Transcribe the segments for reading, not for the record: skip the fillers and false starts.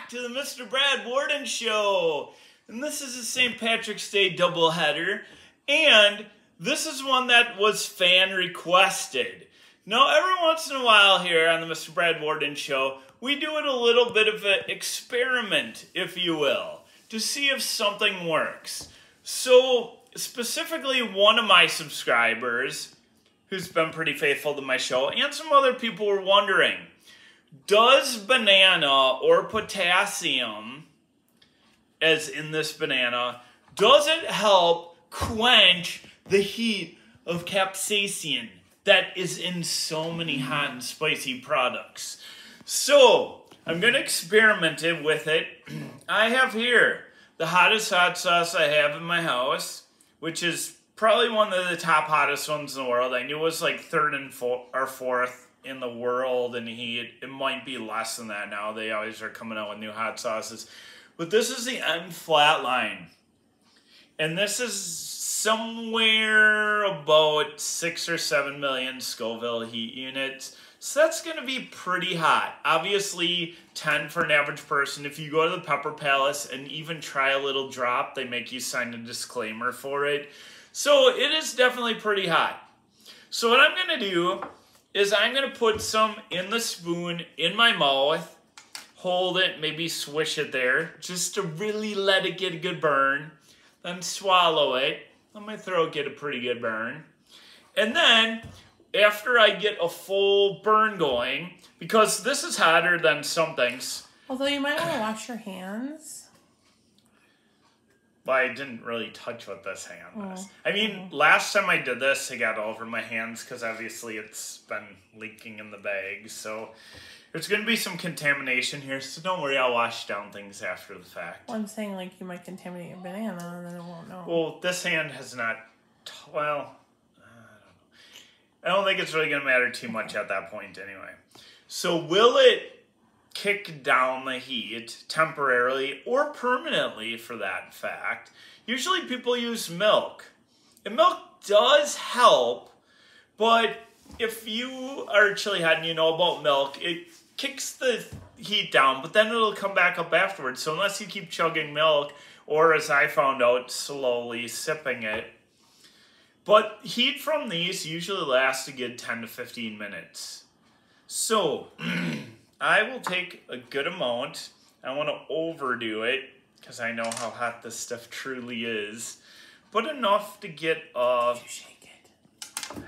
back to the Mr. Brad Worden Show. And this is a St. Patrick's Day doubleheader. And this is one that was fan requested. Now, every once in a while here on the Mr. Brad Worden Show, we do it a little bit of an experiment, if you will, to see if something works. So, specifically one of my subscribers, who's been pretty faithful to my show, and some other people were wondering, does banana or potassium, as in this banana, does it help quench the heat of capsaicin that is in so many hot and spicy products? So, I'm going to experiment with it. I have here the hottest hot sauce I have in my house, which is probably one of the top hottest ones in the world. I knew it was like third or fourth in the world in heat. It might be less than that now. They always are coming out with new hot sauces. But this is the End Flatline. And this is somewhere about 6 or 7 million Scoville heat units. So that's going to be pretty hot. Obviously, 10 for an average person. If you go to the Pepper Palace and even try a little drop, they make you sign a disclaimer for it. So it is definitely pretty hot. So what I'm going to do is I'm going to put some in the spoon in my mouth, hold it, maybe swish it there, just to really let it get a good burn. Then swallow it. Let my throat get a pretty good burn. And then, after I get a full burn going, because this is hotter than some things. Although you might want to wash your hands. Well, I didn't really touch with this hand was. I mean, last time I did this, I got all over my hands because obviously it's been leaking in the bag. So there's going to be some contamination here. So don't worry, I'll wash down things after the fact. Well, I'm saying like you might contaminate your banana and then it won't know. Well, this hand has not, well, I don't think it's really going to matter too much at that point anyway. So will it kick down the heat temporarily or permanently for that fact? Usually people use milk. And milk does help, but if you are chili hot and you know about milk, it kicks the heat down, but then it'll come back up afterwards. So unless you keep chugging milk, or as I found out, slowly sipping it, but heat from these usually lasts a good 10 to 15 minutes. So, I will take a good amount. I want to overdo it, because I know how hot this stuff truly is. But enough to get a... Did you shake it? Oh,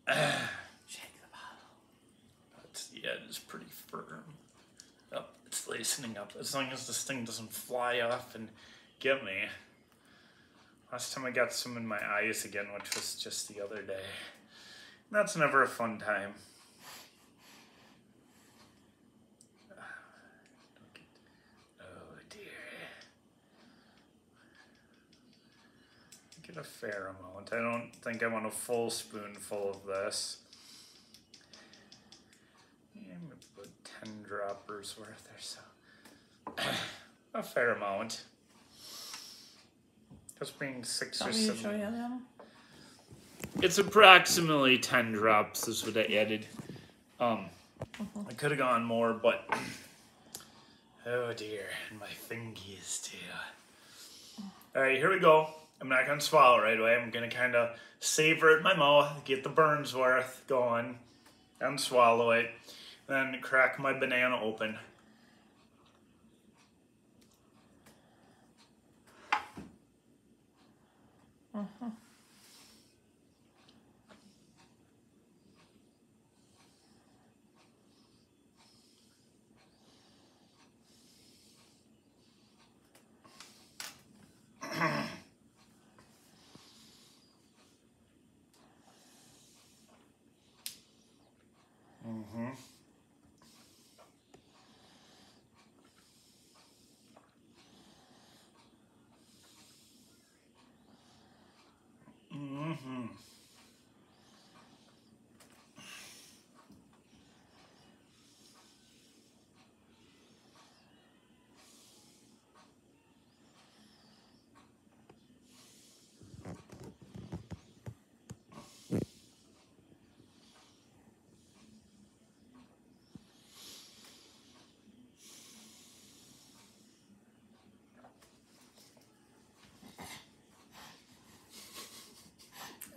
no. Shake the bottle. The edge is pretty firm. Oh, it's loosening up. As long as this thing doesn't fly off and get me. Last time I got some in my eyes again, which was just the other day. That's never a fun time. Oh dear. Get a fair amount. I don't think I want a full spoonful of this. Yeah, I'm gonna put 10 droppers worth or so. A fair amount. Just being 6 or 7. Show you them? It's approximately 10 drops is what I added. I could have gone more, but oh dear, and my fingies too. All right, here we go. I'm not gonna swallow right away. I'm gonna kind of savor it in my mouth, get the burns worth going, and swallow it. Then crack my banana open.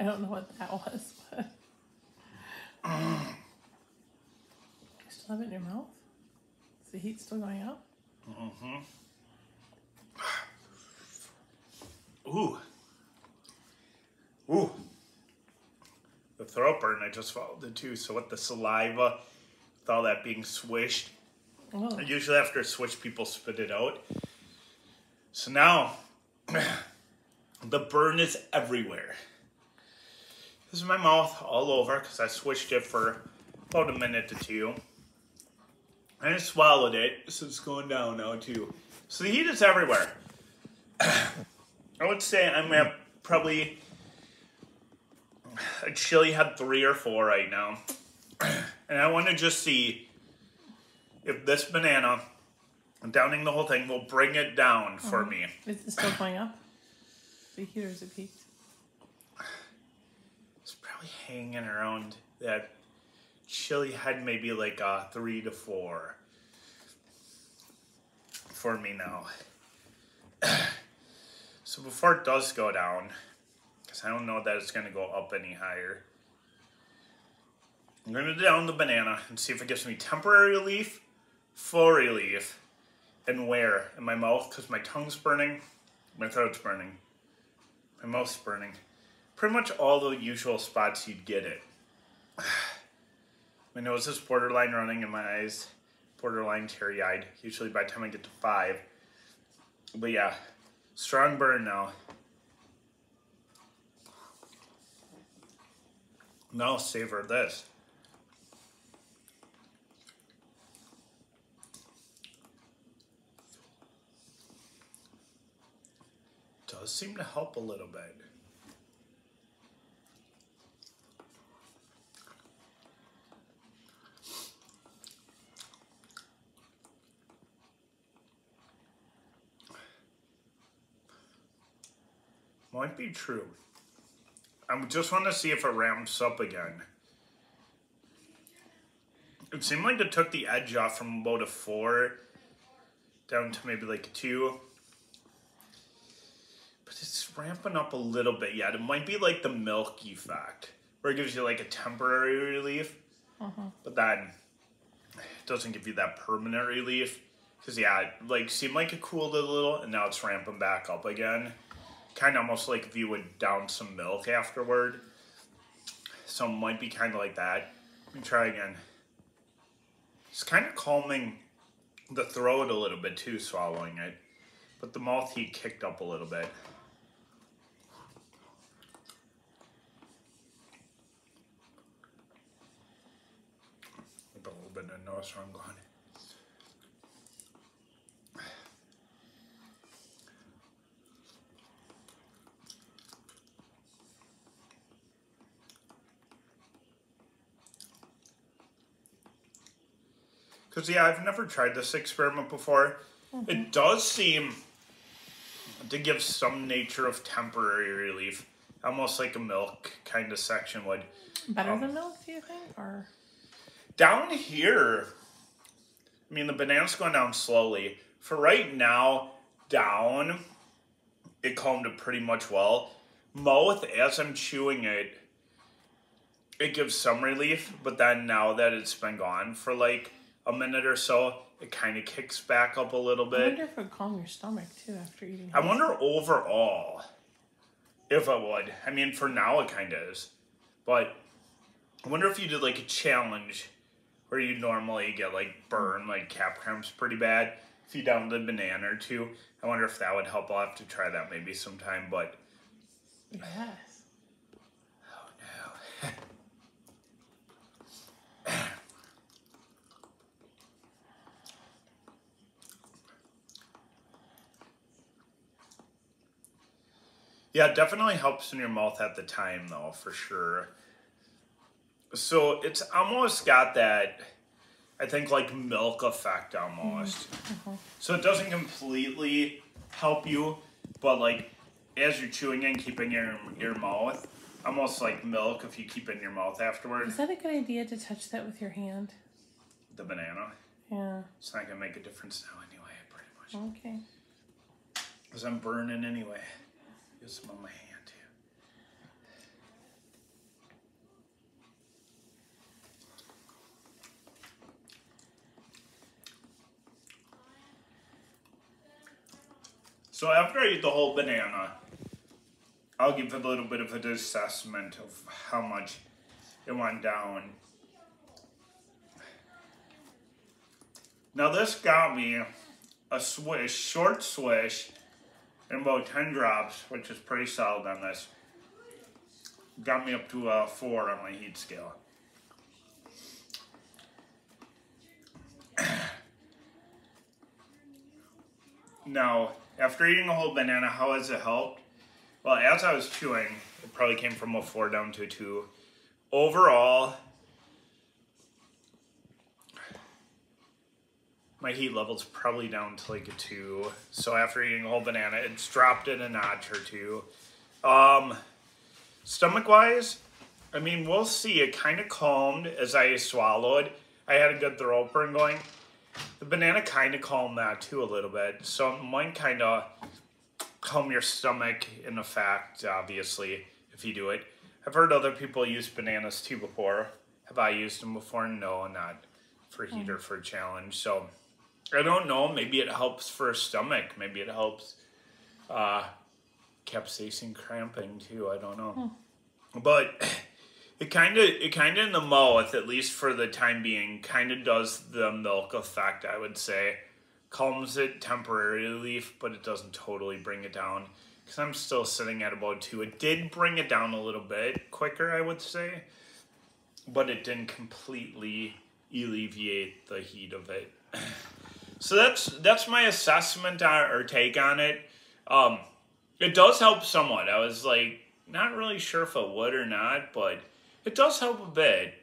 I don't know what that was, but you still have it in your mouth? Is the heat still going up? Mm-hmm. Ooh. Ooh. The throat burn, I just swallowed it too. So with the saliva, with all that being swished, Oh. usually after a swish, people spit it out. So now, the burn is everywhere. This is my mouth all over because I swished it for about a minute to two. I just swallowed it, so it's going down now too. So the heat is everywhere. I would say I'm at probably a chili had 3 or 4 right now. And I want to just see if this banana, downing the whole thing, will bring it down for me. Is it still going up? The heat or is it peaked? It's probably hanging around that chili had maybe like a 3 to 4 for me now. So before it does go down, because I don't know that it's going to go up any higher, I'm going to down the banana and see if it gives me temporary relief, full relief, and where? In my mouth, because my tongue's burning, my throat's burning, my mouth's burning. Pretty much all the usual spots you'd get it. My nose is borderline running and my eyes borderline teary-eyed, usually by the time I get to 5. But yeah, strong burn now. Now I'll savor this. Does seem to help a little bit. Might be true. I just want to see if it ramps up again. It seemed like it took the edge off from about a 4 down to maybe like a 2. But it's ramping up a little bit yet. It might be like the milk effect, where it gives you like a temporary relief, but then it doesn't give you that permanent relief. Because yeah, it like seemed like it cooled a little, and now it's ramping back up again. Kind of almost like if you would down some milk afterward. So it might be kind of like that. Let me try again. It's kind of calming the throat a little bit too, swallowing it. But the mouth heat kicked up a little bit. A little bit of nose where I'm going. Because, yeah, I've never tried this experiment before. It does seem to give some nature of temporary relief. Almost like a milk kind of section would. Better than milk, do you think? Or down here, I mean, the banana's going down slowly. For right now, down, it calmed it pretty much well. Mouth, as I'm chewing it, it gives some relief. But then now that it's been gone for like a minute or so, it kind of kicks back up a little bit. I wonder if it would calm your stomach too after eating. I wonder overall if it would. I mean, for now it kind of is. But I wonder if you did like a challenge where you normally get like burn, like cap cramps pretty bad. If you downed a banana or 2, I wonder if that would help. I'll have to try that maybe sometime, but... Yes. Oh no. Yeah, it definitely helps in your mouth at the time, though, for sure. So it's almost got that, I think, like milk effect almost. So it doesn't completely help you, but like as you're chewing and keeping your mouth, almost like milk if you keep it in your mouth afterwards. Is that a good idea to touch that with your hand? The banana? Yeah. It's not going to make a difference now anyway, pretty much. Okay. Because I'm burning anyway. Get some on my hand, too. So after I eat the whole banana, I'll give a little bit of an assessment of how much it went down. Now this got me a swish, short swish, and about 10 drops, which is pretty solid on this. Got me up to a 4 on my heat scale. Now, after eating a whole banana, how has it helped? Well, as I was chewing, it probably came from a 4 down to a 2. Overall, my heat level's probably down to like a 2. So after eating a whole banana, it's dropped it a notch or 2. Stomach-wise, I mean, we'll see. It kind of calmed as I swallowed. I had a good throat burn going. The banana kind of calmed that too a little bit. So it might kind of calm your stomach in effect, obviously, if you do it. I've heard other people use bananas too before. Have I used them before? No, not for heat or for challenge. So I don't know. Maybe it helps for stomach. Maybe it helps capsaicin cramping too. I don't know. But it kind of in the mouth, at least for the time being, kind of does the milk effect, I would say. Calms it temporarily, but it doesn't totally bring it down. Because I'm still sitting at about 2. It did bring it down a little bit quicker, I would say. But it didn't completely alleviate the heat of it. So that's my assessment or take on it. It does help somewhat. I was like, not really sure if it would or not, but it does help a bit.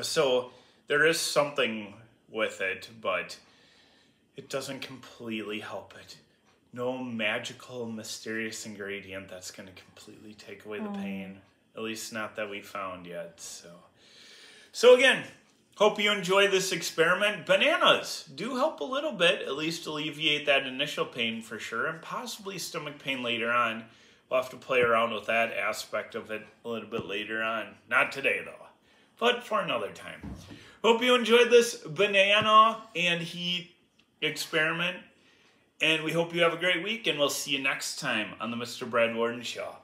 So there is something with it, but it doesn't completely help it. No magical, mysterious ingredient that's going to completely take away the pain. At least not that we found yet. So again, hope you enjoy this experiment. Bananas do help a little bit, at least alleviate that initial pain for sure, and possibly stomach pain later on. We'll have to play around with that aspect of it a little bit later on. Not today, though, but for another time. Hope you enjoyed this banana and heat experiment, and we hope you have a great week, and we'll see you next time on the Mr. Brad Worden Show.